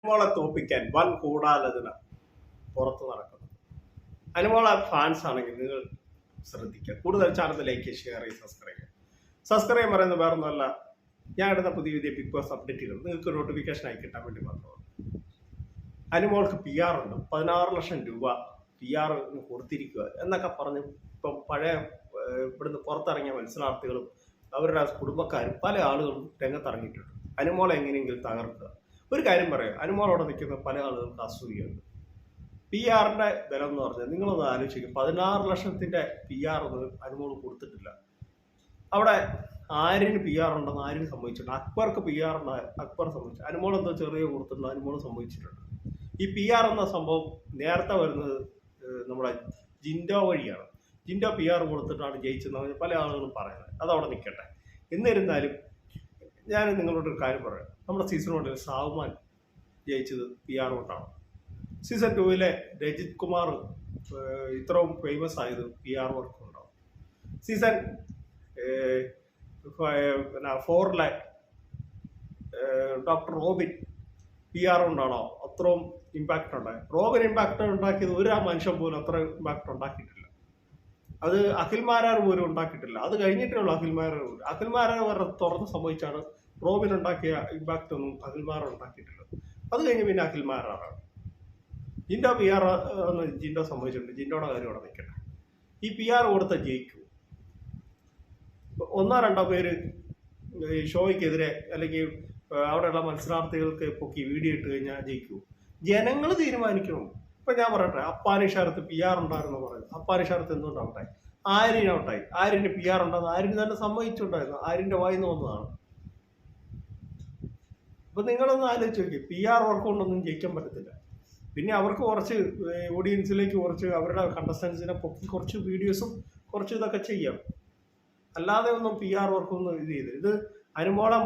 അനുമോളെ തോപ്പിക്കാൻ വൻ കൂടാലോചന പുറത്ത് നടക്കുന്നത്. അനുമോളെ ഫാൻസ് ആണെങ്കിൽ നിങ്ങൾ ശ്രദ്ധിക്കുക. കൂടുതൽ ചാനൽ ലൈക്ക്, ഷെയർ ചെയ്ത് സബ്സ്ക്രൈബ് പറയുന്നത് വേറൊന്നുമല്ല, ഞാൻ ഇടുന്ന പുതിയ ബിഗ് ബോസ് അപ്ഡേറ്റുകൾ നിങ്ങൾക്ക് നോട്ടിഫിക്കേഷൻ ആയി കിട്ടാൻ വേണ്ടി മാത്രമാണ്. അനുമോൾക്ക് PR ഉണ്ട്, 16 ലക്ഷം രൂപ PR കൊടുത്തിരിക്കുക എന്നൊക്കെ പറഞ്ഞ് ഇപ്പം പഴയ ഇവിടുന്ന് പുറത്തിറങ്ങിയ മത്സരാർത്ഥികളും അവരുടെ കുടുംബക്കാരും പല ആളുകളും രംഗത്തിറങ്ങിയിട്ടുണ്ട്. അനുമോളെ എങ്ങനെയെങ്കിലും തകർക്കുക. ഒരു കാര്യം പറയാം, അനുമോളോടെ നിൽക്കുന്ന പല ആളുകൾക്ക് അസൂയുണ്ട്. PR-ന്റെ ബലം എന്ന് പറഞ്ഞാൽ നിങ്ങളൊന്ന് ആലോചിക്കും, 16 ലക്ഷത്തിന്റെ PR ഒന്നും അനുമോൾ കൊടുത്തിട്ടില്ല. അവിടെ ആര്യന് PR ഉണ്ടെന്ന് ആര്യന് സംഭവിച്ചിട്ടുണ്ട്, അക്ബർക്ക് PR ഉണ്ട്, അക്ബർ സംഭവിച്ചു. അനുമോൾ എന്തോ ചെറിയ കൊടുത്തിട്ടുണ്ട്, അനുമോൾ സംഭവിച്ചിട്ടുണ്ട്. ഈ PR എന്ന സംഭവം നേരത്തെ വരുന്നത് നമ്മുടെ ജിൻഡോ വഴിയാണ്. ജിൻഡോ PR കൊടുത്തിട്ടാണ് ജയിച്ചതെന്ന് പറഞ്ഞാൽ പല ആളുകളും പറയുന്നത്. അതവിടെ നിൽക്കട്ടെ. എന്നിരുന്നാലും ഞാൻ നിങ്ങളോടൊരു കാര്യം പറയാം, നമ്മുടെ സീസൺ 1 സാവുമാൻ ജയിച്ചത് PR കൊണ്ടാണ്. സീസൺ 2 രജിത് കുമാർ ഇത്രയും ഫേമസ് ആയത് PR വർക്ക് ഉണ്ടാവും. സീസൺ 4 ഡോക്ടർ റോബിൻ PR കൊണ്ടാണോ അത്രയും ഇമ്പാക്റ്റ് ഉണ്ടായത്? റോബിൻ ഇമ്പാക്റ്റ് ഉണ്ടാക്കിയത് ഒരു മനുഷ്യൻ പോലും അത്ര ഇമ്പാക്റ്റ് ഉണ്ടാക്കിയിട്ടില്ല. അത് അഖിൽമാരാർ പോലും ഉണ്ടാക്കിയിട്ടില്ല. അത് കഴിഞ്ഞിട്ടുള്ള അഖിൽമാരാർ വരെ തുറന്ന് സംഭവിച്ചാണ് റോബിൻ ഉണ്ടാക്കിയ ഇമ്പാക്റ്റ് ഒന്നും അഖിൽമാരാർ ഉണ്ടാക്കിയിട്ടില്ല. അത് കഴിഞ്ഞ് പിന്നെ അഖിൽമാരാറാണ്. ജിൻഡോ PR എന്ന് ജിൻഡോ സംഭവിച്ചിട്ടുണ്ട്. ജിൻഡോയുടെ കാര്യം അവിടെ നിൽക്കട്ടെ. ഈ PR കൊടുത്ത ജയിക്കൂ. 1-2 പേര് ഈ ഷോയ്ക്കെതിരെ അല്ലെങ്കിൽ അവിടെയുള്ള മത്സരാർത്ഥികൾക്ക് പൊക്കി വീഡിയോ ഇട്ട് കഴിഞ്ഞാൽ ജയിക്കൂ. ജനങ്ങൾ തീരുമാനിക്കണം. ഇപ്പൊ ഞാൻ പറയട്ടെ, അപ്പാനി ഷാരത്ത് PR ഉണ്ടായിരുന്നു പറയുന്നത്. അപ്പാനി ഷാരത്ത് എന്തുകൊണ്ടാവട്ടെ, ആര്യനോട്ടായി. ആര്യന് PR ഉണ്ടെന്ന് ആര്യന് തന്നെ സമ്മതിച്ചുണ്ടായിരുന്നു. ആര്യന്റെ വായിന്ന് വന്നതാണ്. അപ്പൊ നിങ്ങളൊന്ന് ആലോചിച്ച് നോക്കി, PR വർക്ക് കൊണ്ടൊന്നും ജയിക്കാൻ പറ്റത്തില്ല. പിന്നെ അവർക്ക് കുറച്ച് ഓഡിയൻസിലേക്ക് കുറച്ച് അവരുടെ കണ്ടസ്റ്റൻസിനെ പൊക്കി കുറച്ച് വീഡിയോസും കുറച്ച് ഇതൊക്കെ ചെയ്യാം. അല്ലാതെ ഒന്നും PR വർക്കൊന്നും ഇത് ചെയ്ത് ഇത് അനുമോളെ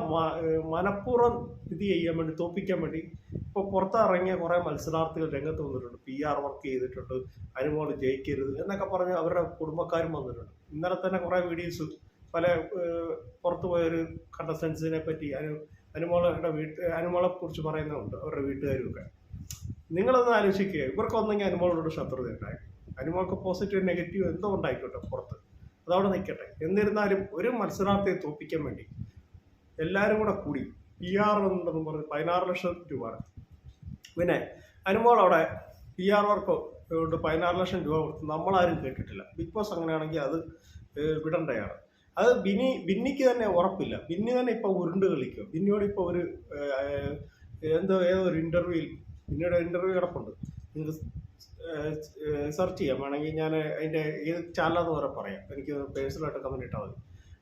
മനഃപൂർവ്വം ഇത് ചെയ്യാൻ വേണ്ടി, തോപ്പിക്കാൻ വേണ്ടി ഇപ്പോൾ പുറത്തിറങ്ങിയ കുറേ മത്സരാർത്ഥികൾ രംഗത്ത് വന്നിട്ടുണ്ട്. PR വർക്ക് ചെയ്തിട്ടുണ്ട്, അനുമോൾ ജയിക്കരുത് എന്നൊക്കെ പറഞ്ഞ് അവരുടെ കുടുംബക്കാരും വന്നിട്ടുണ്ട്. ഇന്നലെ തന്നെ കുറേ വീഡിയോസ് പല പുറത്തു പോയൊരു കണ്ടസ്റ്റൻസിനെ പറ്റി അനുമോളെ കുറിച്ച് പറയുന്നുണ്ട്, അവരുടെ വീട്ടുകാരുമൊക്കെ. നിങ്ങളൊന്ന് ആലോചിക്കുക, ഇവർക്കൊന്നെങ്കിൽ അനുമോളോട് ശത്രുത ഉണ്ടായി, അനുമോൾക്ക് പോസിറ്റീവ് നെഗറ്റീവ് എന്തോ ഉണ്ടായിക്കോട്ടെ പുറത്ത്, അതവിടെ നിൽക്കട്ടെ. എന്നിരുന്നാലും ഒരു മത്സരാർത്ഥിയെ തോപ്പിക്കാൻ വേണ്ടി എല്ലാവരും കൂടെ കൂടി PR ഉണ്ടെന്ന് പറഞ്ഞ് 16 ലക്ഷം രൂപ. പിന്നെ അനുമോൾ അവിടെ PR വർക്ക് കൊണ്ട് 16 ലക്ഷം രൂപ കൊടുത്ത് നമ്മളാരും കേട്ടിട്ടില്ല. ബിഗ് ബോസ് അങ്ങനെയാണെങ്കിൽ അത് വിടണ്ടയാണ്. അത് ബിന്നിക്ക് തന്നെ ഉറപ്പില്ല. ബിന്നി തന്നെ ഇപ്പോൾ ഉരുണ്ട് കളിക്കും. ബിന്നിയോട് ഇപ്പോൾ ഒരു ഏതൊരു ഇന്റർവ്യൂവിൽ ബിന്നിയുടെ ഇന്റർവ്യൂ കിടപ്പുണ്ട്, നിങ്ങൾക്ക് സെർച്ച് ചെയ്യാം. വേണമെങ്കിൽ ഞാൻ അതിൻ്റെ ഏത് ചാനലാന്ന് വരെ പറയാം, എനിക്ക് പേഴ്സണലായിട്ട് കമൻറ്റ് ഇട്ടാൽ മതി.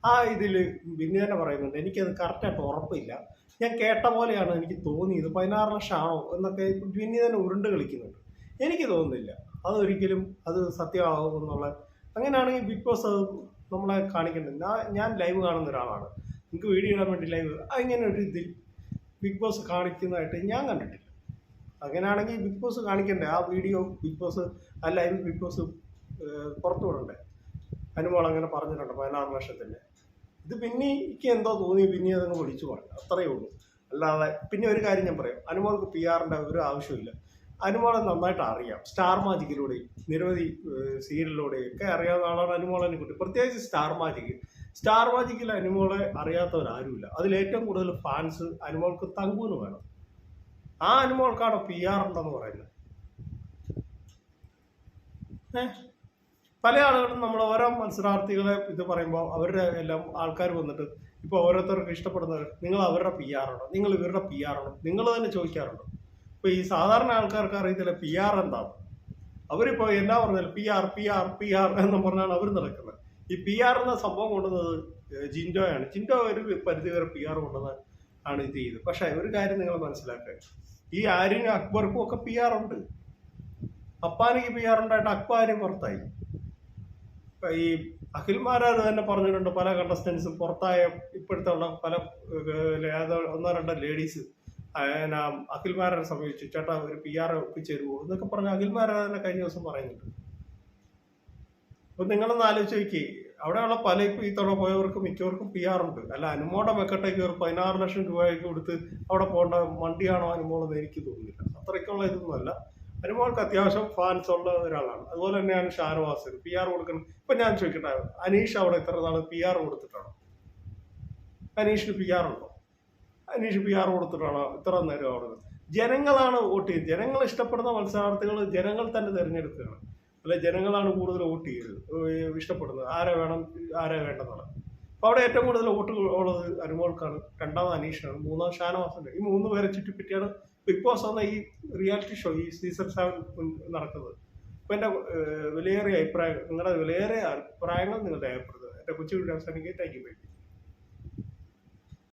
ആ ഇതിൽ ബിന്നി തന്നെ പറയുന്നുണ്ട്, എനിക്കത് കറക്റ്റായിട്ട് ഉറപ്പില്ല, ഞാൻ കേട്ട പോലെയാണ് എനിക്ക് തോന്നിയത്, 16 ലക്ഷം ആണോ എന്നൊക്കെ ബിന്നി തന്നെ ഉരുണ്ട് കളിക്കുന്നുണ്ട്. എനിക്ക് തോന്നുന്നില്ല അതൊരിക്കലും അത് സത്യമാകും എന്നുള്ള. അങ്ങനെയാണെങ്കിൽ ബിഗ് ബോസ് അത് നമ്മളെ കാണിക്കേണ്ടത്. ഞാൻ ലൈവ് കാണുന്ന ഒരാളാണ്, നിങ്ങൾക്ക് വീഡിയോ ഇടാൻ വേണ്ടി ലൈവ് അങ്ങനെ ഒരു ഇതിൽ ബിഗ് ബോസ് കാണിക്കുന്നതായിട്ട് ഞാൻ കണ്ടിട്ടില്ല. അങ്ങനെയാണെങ്കിൽ ബിഗ് ബോസ് കാണിക്കണ്ടേ ആ വീഡിയോ, ബിഗ് ബോസ് ആ ലൈവ് ബിഗ് ബോസ് പുറത്തു വിടണ്ടേ? അനുമോൾ അങ്ങനെ പറഞ്ഞിട്ടുണ്ട് 16 ലക്ഷത്തിൻ്റെ. ഇത് പിന്നിക്ക് എന്തോ തോന്നി, പിന്നെ അതങ്ങ് വിളിച്ചു പറഞ്ഞു, അത്രയേ ഉള്ളൂ. അല്ലാതെ പിന്നെ ഒരു കാര്യം ഞാൻ പറയാം, അനുമോൾക്ക് PR-ന്റെ ഒരു ആവശ്യമില്ല. അനുമോളെ നന്നായിട്ട് അറിയാം. സ്റ്റാർ മാജിക്കിലൂടെയും നിരവധി സീരിയലിലൂടെയും ഒക്കെ അറിയാവുന്ന ആളാണ് അനുമോളെ കുട്ടി. പ്രത്യേകിച്ച് സ്റ്റാർ മാജിക്കിൽ അനുമോളെ അറിയാത്തവരാരുമില്ല. അതിലേറ്റവും കൂടുതൽ ഫാൻസ് അനുമോൾക്ക് തങ്കൂന്ന് വേണം. ആ അനുമോൾക്കാണ് PR ഉണ്ടെന്ന് പറയുന്നത്. പല ആളുകളും നമ്മൾ ഓരോ മത്സരാർത്ഥികളെ ഇത് പറയുമ്പോൾ അവരുടെ എല്ലാം ആൾക്കാർ വന്നിട്ട് ഇപ്പോൾ ഓരോരുത്തർക്ക് ഇഷ്ടപ്പെടുന്നവർ, നിങ്ങൾ അവരുടെ PR ആണോ, നിങ്ങൾ ഇവരുടെ PR ആണോ, നിങ്ങൾ തന്നെ ചോദിക്കാറുണ്ട്. ഇപ്പോൾ ഈ സാധാരണ ആൾക്കാർക്ക് അറിയത്തില്ല PR എന്താണ്. അവരിപ്പോൾ എന്നാ പറഞ്ഞാലും PR എന്ന് പറഞ്ഞാണ് അവർ നടക്കുന്നത്. ഈ PR എന്ന സംഭവം കൊണ്ടുവന്നത് ജിൻഡോയാണ്. ജിൻഡോ ഒരു പരിധി വരെ PR കൊണ്ടുവന്ന് ആണ് ഇത് ചെയ്തത്. പക്ഷേ ഒരു കാര്യം നിങ്ങൾ മനസ്സിലാക്കുക, ഈ ആര്യനും അക്ബർക്കും ഒക്കെ PR ഉണ്ട്. അപ്പാനിക്ക് PR ഉണ്ടായിട്ട് അക്ബാരും പുറത്തായി. ഈ അഖിൽമാരാർ തന്നെ പറഞ്ഞിട്ടുണ്ട്, പല കണ്ടസ്റ്റൻസും പുറത്തായ ഇപ്പോഴത്തെ ഉള്ള പല 1-2 ലേഡീസ് അഖിൽമാരെ സമീപിച്ചു, ചേട്ടാ ഒരു PR ഒപ്പിച്ചേരുവോ എന്നൊക്കെ പറഞ്ഞ് അഖിൽമാരാർ തന്നെ കഴിഞ്ഞ ദിവസം പറയുന്നുണ്ട്. അപ്പൊ നിങ്ങളൊന്ന് ആലോചിച്ച് നോക്കി, അവിടെയുള്ള പല ഇപ്പം ഈ തവണ പോയവർക്ക് മിക്കവർക്കും PR ഉണ്ട്. അല്ല അനുമോളുടെ മെക്കട്ടേക്ക് ഒരു 16 ലക്ഷം രൂപയ്ക്ക് കൊടുത്ത് അവിടെ പോകേണ്ട വണ്ടിയാണോ അനുമോളെന്ന് എനിക്ക് തോന്നുന്നില്ല. അത്രയ്ക്കുള്ള ഇതൊന്നുമല്ല. അനുമോൾക്ക് അത്യാവശ്യം ഫാൻസ് ഉള്ള ഒരാളാണ്. അതുപോലെ തന്നെയാണ് ഷാനവാസ്. PR കൊടുക്കണം. ഇപ്പൊ ഞാൻ ചോദിക്കട്ടെ, അനീഷ് അവിടെ ഇത്ര നാൾ PR കൊടുത്തിട്ടാണോ? അനീഷിന് PR ഉണ്ടോ? അനീഷ് PR കൊടുത്തിട്ടാണോ ഇത്ര നേരം അവിടെ? ജനങ്ങളാണ് വോട്ട് ചെയ്യുന്നത്. ജനങ്ങൾ ഇഷ്ടപ്പെടുന്ന മത്സരാർത്ഥികൾ ജനങ്ങൾ തന്നെ തിരഞ്ഞെടുക്കുകയാണ്. അല്ലെ, ജനങ്ങളാണ് കൂടുതൽ വോട്ട് ചെയ്തത്, ഇഷ്ടപ്പെടുന്നത് ആരെ വേണം ആരെ വേണ്ടെന്നാണ്. അപ്പൊ അവിടെ ഏറ്റവും കൂടുതൽ വോട്ട് ഉള്ളത് അനുമോൾക്കാണ്, രണ്ടാമത് അനീഷിനാണ്, മൂന്നാം ഷാനവാസിന്റെ. ഈ 3 പേരെ ചുറ്റിപ്പറ്റിയാണ് ബിഗ് ബോസ് എന്ന ഈ റിയാലിറ്റി ഷോ, ഈ സീസൺ 7 നടക്കുന്നത്. അപ്പൊ എന്റെ വിലയേറിയ അഭിപ്രായം, നിങ്ങളുടെ വിലയേറിയ അഭിപ്രായങ്ങൾ നിങ്ങളുടെ രേഖപ്പെടുത്തുക. എന്റെ കൊച്ചു വീഡിയോ അവസാനിക്കുക. Thank you.